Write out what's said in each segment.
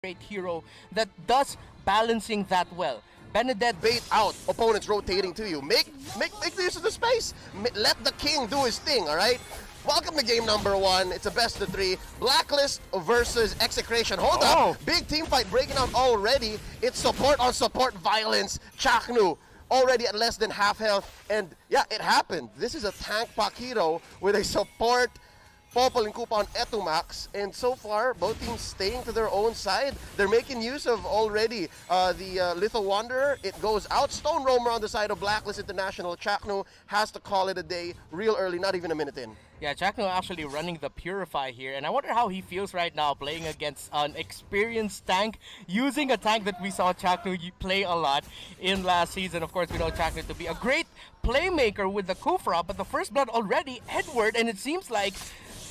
great hero that does balancing that well. Benedette Bait out opponents rotating to you. Make use of the space. Let the king do his thing, alright? Welcome to game number 1. It's a best of 3. Blacklist versus Execration. Hold up. Big team fight breaking out already. It's support on support violence. Chaknu already at less than half health. And yeah, it happened. This is a tank pack hero with a support Popol and Kupa on Etumax, and so far both teams staying to their own side. They're making use of already the Lethal Wanderer. It goes out. Stone Roamer on the side of Blacklist International. Chakno has to call it a day real early, not even a minute in. Yeah, Chakno actually running the Purify here, and I wonder how he feels right now playing against an experienced tank, using a tank that we saw Chakno play a lot in last season. Of course, we know Chakno to be a great playmaker with the Kufra, but the first blood already, Edward, and it seems like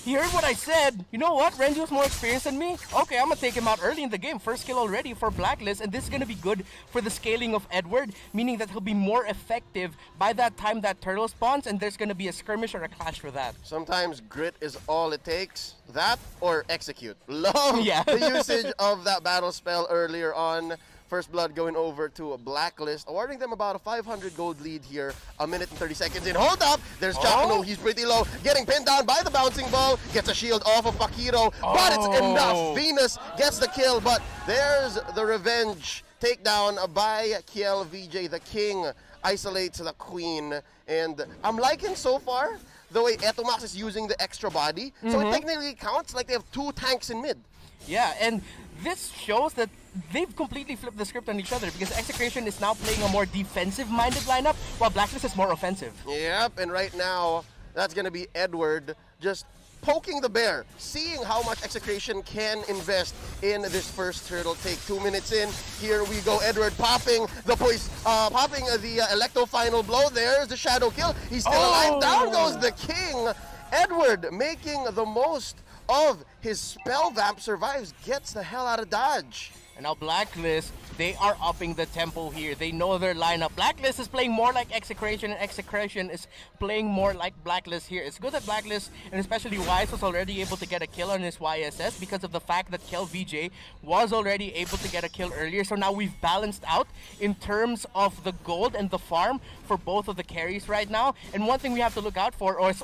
he heard what I said. You know what? Renju's more experienced than me. Okay, I'm gonna take him out early in the game. First kill already for Blacklist, and this is gonna be good for the scaling of Edward, meaning that he'll be more effective by that time that turtle spawns, and there's gonna be a skirmish or a clash for that. Sometimes grit is all it takes. That or execute. Love Yeah. the usage of that battle spell earlier on. First blood going over to a Blacklist, awarding them about a 500 gold lead here, a minute and 30 seconds in. Hold up! There's Chakno, he's pretty low, getting pinned down by the bouncing ball, gets a shield off of Pakiro, but it's enough! Venus gets the kill, but there's the revenge takedown by Kiel VJ, the king, isolates the queen, and I'm liking so far the way Etumax is using the extra body, so it technically counts like they have 2 tanks in mid. Yeah, and this shows that they've completely flipped the script on each other, because Execration is now playing a more defensive-minded lineup, while Blacklist is more offensive. Yep, and right now, that's going to be Edward just poking the bear, seeing how much Execration can invest in this first turtle take. 2 minutes in, here we go. Edward popping the Electo final blow. There's the shadow kill. He's still alive. Down goes the king. Edward making the most of his spell vamp, survives, gets the hell out of dodge. And now Blacklist, they are upping the tempo here. They know their lineup. Blacklist is playing more like Execration, and Execration is playing more like Blacklist here. It's good that Blacklist, and especially Wise, was already able to get a kill on his YSS because of the fact that Kel VJ was already able to get a kill earlier. So now we've balanced out in terms of the gold and the farm for both of the carries right now. And one thing we have to look out for is,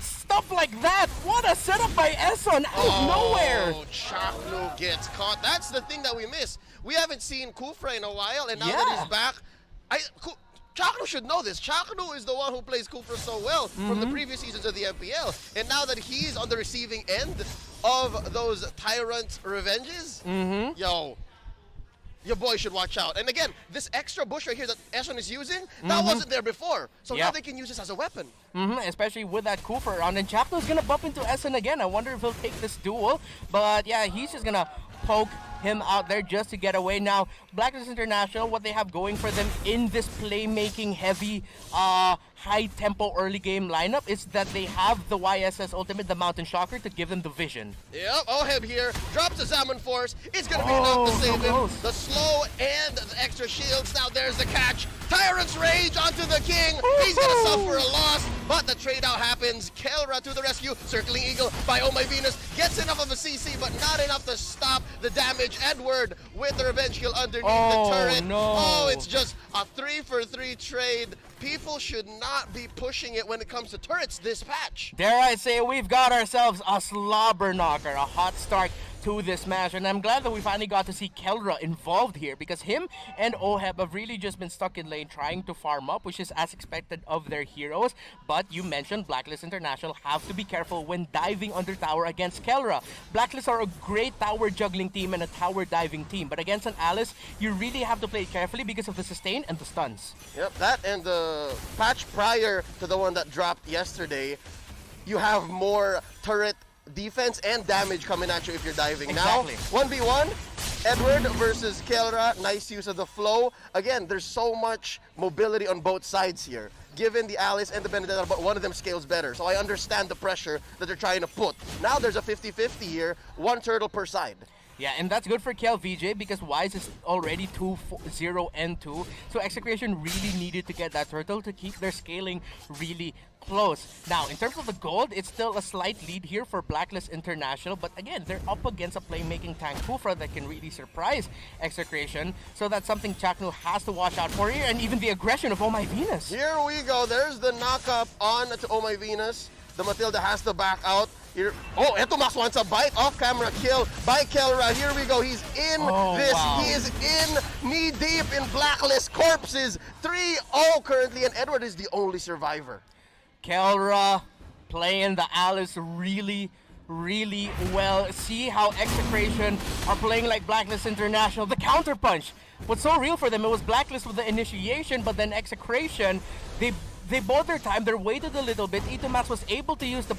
stuff like that! What a setup by Esson out of nowhere! Chakno gets caught. That's the thing that we miss. We haven't seen Kufra in a while, and now that he's back, Chakno should know this. Chakno is the one who plays Kufra so well from the previous seasons of the MPL, and now that he's on the receiving end of those tyrant revenges, your boy should watch out. And again, this extra bush right here that Esson is using, that wasn't there before. So now they can use this as a weapon. Especially with that Kufra around. And Chapno's gonna bump into Esson again. I wonder if he'll take this duel. But yeah, he's just gonna poke him out there just to get away. Now, Blacklist International, what they have going for them in this playmaking heavy, high-tempo early game lineup is that they have the YSS ultimate, the Mountain Shocker, to give them the vision. Yep, Oheb here drops the Salmon Force. It's going to be enough to save him. The slow and the extra shields. Now there's the catch. Tyrant's Rage onto the king. He's going to suffer a loss, but the trade out happens. Kelra to the rescue. Circling Eagle by Oh My Venus. Gets enough of a CC, but not enough to stop the damage. Edward with the revenge kill underneath the turret. Oh, it's just a 3-for-3 trade. People should not be pushing it when it comes to turrets this patch. Dare I say, we've got ourselves a slobber knocker, a hot start to this match, and I'm glad that we finally got to see Kelra involved here, because him and Oheb have really just been stuck in lane trying to farm up, which is as expected of their heroes. But you mentioned Blacklist International have to be careful when diving under tower against Kelra. Blacklist are a great tower juggling team and a tower diving team, but against an Alice, you really have to play carefully because of the sustain and the stuns. Yep, that and the patch prior to the one that dropped yesterday, you have more turret defense and damage coming at you if you're diving. Exactly. Now, 1v1, Edward versus Kelra. Nice use of the flow. Again, there's so much mobility on both sides here. Given the Alice and the Benedetta, but one of them scales better. So I understand the pressure that they're trying to put. Now there's a 50-50 here, 1 turtle per side. Yeah, and that's good for KLVJ because Wise is already 2-0 and 2. So Execration really needed to get that turtle to keep their scaling really close. Now, in terms of the gold, it's still a slight lead here for Blacklist International. But again, they're up against a playmaking tank Kufra that can really surprise Execration. So that's something Chaknu has to watch out for here. And even the aggression of Oh My Venus. Here we go. There's the knock-up on to Oh My Venus. The Matilda has to back out. Here. Oh, Etomax wants a bite. Off-camera kill by Kelra. Here we go. He's in this. Wow. He is in knee-deep in Blacklist corpses. 3-0 currently, and Edward is the only survivor. Kelra playing the Alice really well. See how Execration are playing like Blacklist International. The counter punch was so real for them. It was Blacklist with the initiation, but then Execration, they bought their time. They waited a little bit. Itomax was able to use the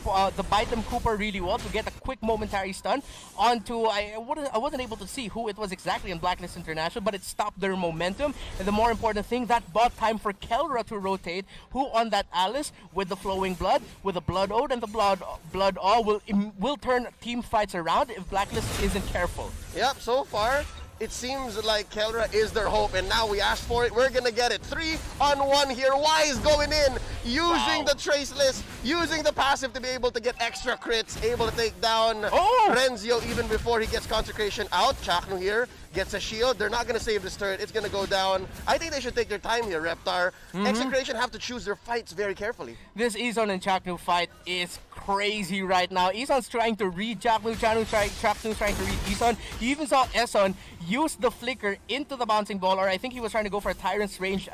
bite them Cooper really well to get a quick momentary stun onto. I wasn't able to see who it was exactly in Blacklist International, but it stopped their momentum. And the more important thing, that bought time for Kelra to rotate, who on that Alice with the flowing blood, with the blood ode and the blood all will turn team fights around if Blacklist isn't careful. Yep, so far it seems like Kelra is their hope, and now we asked for it. We're gonna get it. 3-on-1 here. Wise going in, using the traceless, using the passive to be able to get extra crits, able to take down Renzio even before he gets Consecration out. Chaknu here gets a shield. They're not gonna save this turret. It's gonna go down. I think they should take their time here, Reptar. Execration have to choose their fights very carefully. This Izon and Chaknu fight is crazy right now. Izon's trying to read Chaknu's trying to read Izon. You even saw Eson use the flicker into the bouncing ball, or I think he was trying to go for a Tyrant's rage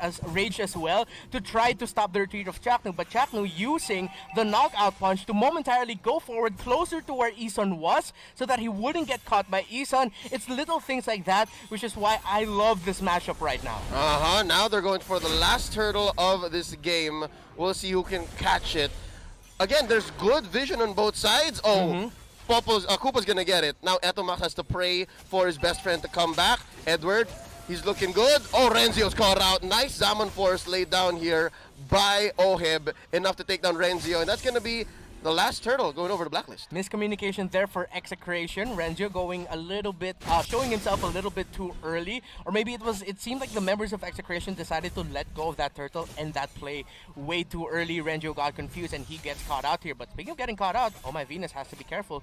as well to try to stop the retreat of Chaknu. But Chaknu using the knockout punch to momentarily go forward closer to where Izon was so that he wouldn't get caught by Izon. It's little things like that, which is why I love this matchup right now. Now they're going for the last turtle of this game. We'll see who can catch it. Again, there's good vision on both sides. Koopa's gonna get it. Now Etomax has to pray for his best friend to come back. Edward, he's looking good. Oh, Renzio's caught out. Nice Zaman Force laid down here by Oheb. Enough to take down Renzio, and that's gonna be the last turtle going over to Blacklist. Miscommunication there for Execration. Renzio going a little bit, showing himself a little bit too early. Or maybe it seemed like the members of Execration decided to let go of that turtle and that play way too early. Renzio got confused and he gets caught out here. But speaking of getting caught out, Oh My Venus has to be careful.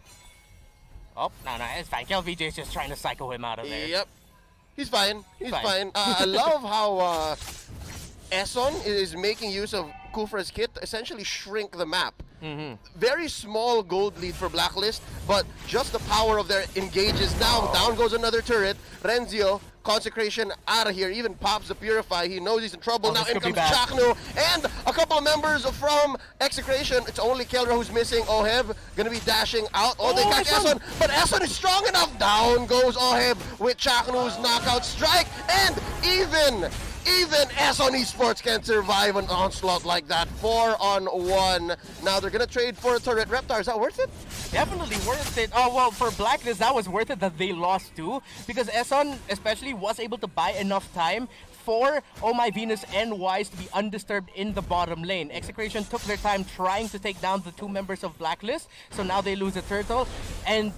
Oh, no, it's fine. KLVJ is just trying to psycho him out of there. Yep. He's fine. He's fine. I love how Eson is making use of Kufra's kit to essentially shrink the map. Very small gold lead for Blacklist, but just the power of their engages now. Down goes another turret. Renzio, Consecration out of here. Even pops the Purify. He knows he's in trouble. Now in comes Chaknu and a couple of members from Execration. It's only Kelra who's missing. Oheb gonna be dashing out. They catch Eson, but Eson is strong enough. Down goes Oheb with Chaknu's knockout strike, and even Eson Esports can survive an onslaught like that. 4-on-1. Now they're gonna trade for a turret. Reptar, is that worth it? Definitely worth it. Oh, well, for Blacklist, that was worth it that they lost too, because Eson especially was able to buy enough time for Oh My Venus and Wise to be undisturbed in the bottom lane. Execration took their time trying to take down the two members of Blacklist, so now they lose a turtle, and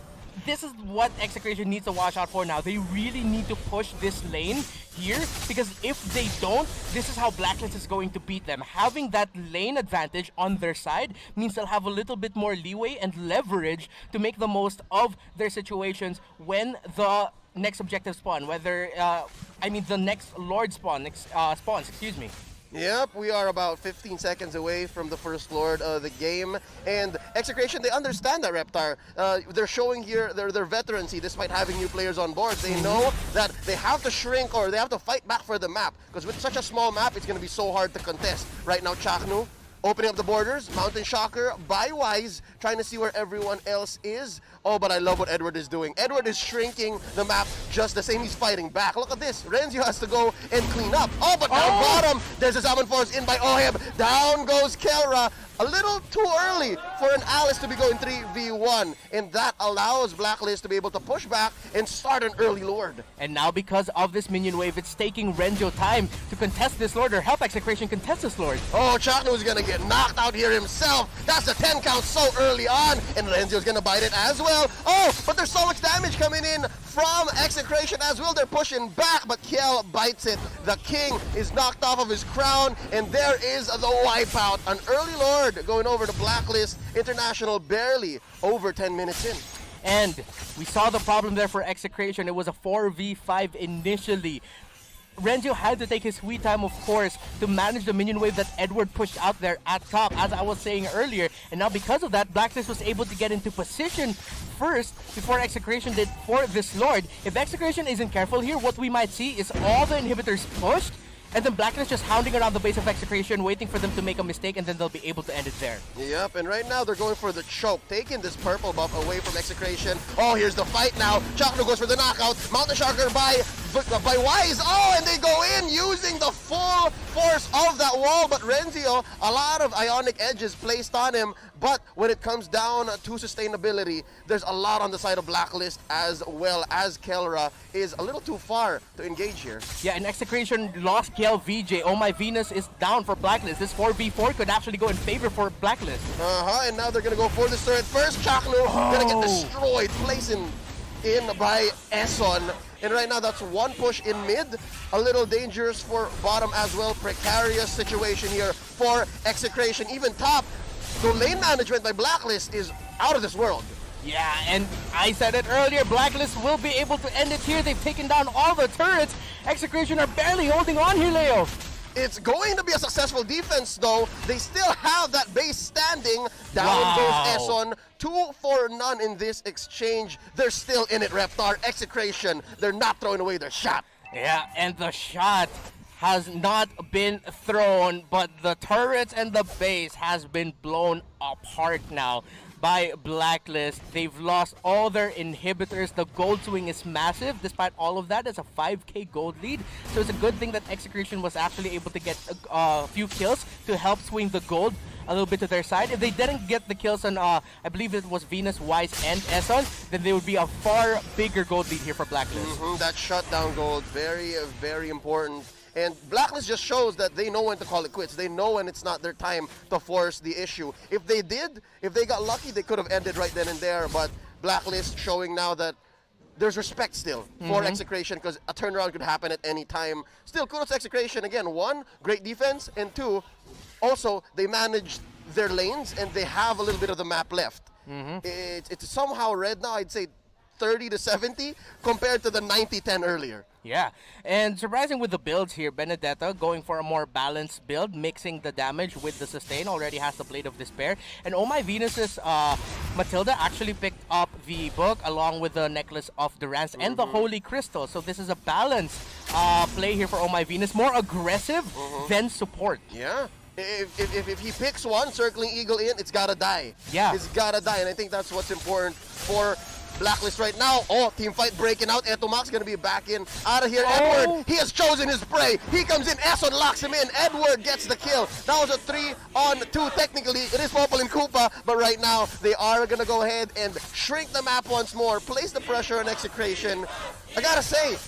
this is what Execration needs to watch out for now. They really need to push this lane here, because if they don't, this is how Blacklist is going to beat them. Having that lane advantage on their side means they'll have a little bit more leeway and leverage to make the most of their situations when the next objective spawn, the next Lord spawns, excuse me. Yep, we are about 15 seconds away from the first Lord of the game. And Execration, they understand that, Reptar. They're showing here their veterancy despite having new players on board. They know that they have to shrink or they have to fight back for the map. Because with such a small map, it's going to be so hard to contest. Right now, Chaknu opening up the borders. Mountain Shocker by Wise, trying to see where everyone else is. Oh, but I love what Edward is doing. Edward is shrinking the map just the same. He's fighting back. Look at this. Renzio has to go and clean up. Oh, but down bottom, there's a Zaman Force in by Oheb. Down goes Kelra. A little too early for an Alice to be going 3v1, and that allows Blacklist to be able to push back and start an early Lord. And now because of this minion wave, it's taking Renzio time to contest this Lord, or help Execration contest this Lord. Oh, Chaknu is gonna get knocked out here himself. That's a 10 count so early on, and Renzio's gonna bite it as well. well. Oh, but there's so much damage coming in from Execration as well. They're pushing back, but Kiel bites it. The king is knocked off of his crown, and there is the wipeout. An early lord going over to Blacklist International, barely over 10 minutes in. And we saw the problem there for Execration. It was a 4v5 initially. Renzo had to take his sweet time, of course, to manage the minion wave that Edward pushed out there at top, as I was saying earlier. And now because of that, Blacklist was able to get into position first before Execration did for this Lord. If Execration isn't careful here, what we might see is all the inhibitors pushed, and then Blacklist just hounding around the base of Execration, waiting for them to make a mistake, and then they'll be able to end it there. Yep, and right now they're going for the choke, taking this purple buff away from Execration. Oh, here's the fight now. Chakno goes for the knockout. Mountain Sharker by Wise. Oh, and they go in using the full force of that wall. But Renzio, a lot of ionic edges placed on him. But when it comes down to sustainability, there's a lot on the side of Blacklist, as well as Kelra is a little too far to engage here. Yeah, and Execration lost Gale VJ. Oh My Venus is down for Blacklist. This 4v4 could actually go in favor for Blacklist. And now they're gonna go for this turret first. Chakno gonna get destroyed, placing in by Eson. And right now that's one push in mid. A little dangerous for bottom as well. Precarious situation here for Execration. Even top, the lane management by Blacklist is out of this world. Yeah, and I said it earlier, Blacklist will be able to end it here. They've taken down all the turrets. Execration are barely holding on here, Leo. It's going to be a successful defense, though. They still have that base standing. Down goes Eson. 2-for-none in this exchange. They're still in it, Reptar. Execration, they're not throwing away their shot. Yeah, and the shot has not been thrown, but the turrets and the base has been blown apart now by Blacklist. They've lost all their inhibitors. The gold swing is massive. Despite all of that, it's a 5k gold lead. So it's a good thing that Execration was actually able to get a few kills to help swing the gold a little bit to their side. If they didn't get the kills on, I believe it was Venus, Wise, and Eson, then there would be a far bigger gold lead here for Blacklist. That shutdown gold, very, very important. And Blacklist just shows that they know when to call it quits. They know when it's not their time to force the issue. If they got lucky, they could have ended right then and there. But Blacklist showing now that there's respect still for Execration, because a turnaround could happen at any time. Still, kudos to Execration. Again, one, great defense, and two, also, they managed their lanes, and they have a little bit of the map left. It's somehow red now, I'd say 30-70, compared to the 90-10 earlier. Yeah, and surprising with the builds here, Benedetta going for a more balanced build, mixing the damage with the sustain, already has the Blade of Despair. And Oh My Venus's Matilda actually picked up the book along with the Necklace of Durance and the Holy Crystal. So this is a balanced play here for Oh My Venus, more aggressive than support. Yeah. If he picks one, circling Eagle in, it's gotta die. Yeah. It's gotta die, and I think that's what's important for Blacklist right now. Oh, team fight breaking out. Etomax gonna be back in. Out of here, Edward. He has chosen his prey. He comes in. Eson locks him in. Edward gets the kill. That was a 3-on-2. Technically, it is Popol and Koopa, but right now they are gonna go ahead and shrink the map once more. Place the pressure on Execration. I gotta say,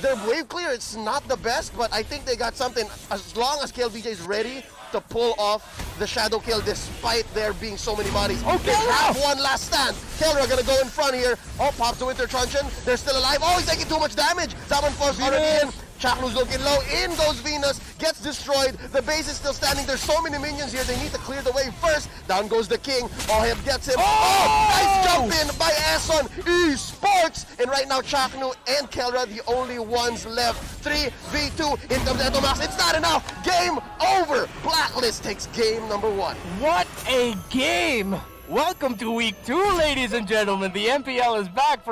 their wave clear, it's not the best, but I think they got something. As long as KLBJ is ready to pull off the shadow kill despite there being so many bodies. They have one last stand. Kelra gonna go in front here. Oh, pops the Winter Truncheon. They're still alive. Oh, he's taking too much damage. Zaman Force already in. Chaklu's looking low. In goes Venus. Gets destroyed. The base is still standing. There's so many minions here. They need to clear the way first. Down goes the king. Oheb gets him. Oh, nice jump in by Eson. Esports. And right now, Chaknu and Kelra, the only ones left. 3v2. In comes Etomax. It's not enough. Game over. Blacklist takes game number 1. What a game! Welcome to week 2, ladies and gentlemen. The MPL is back for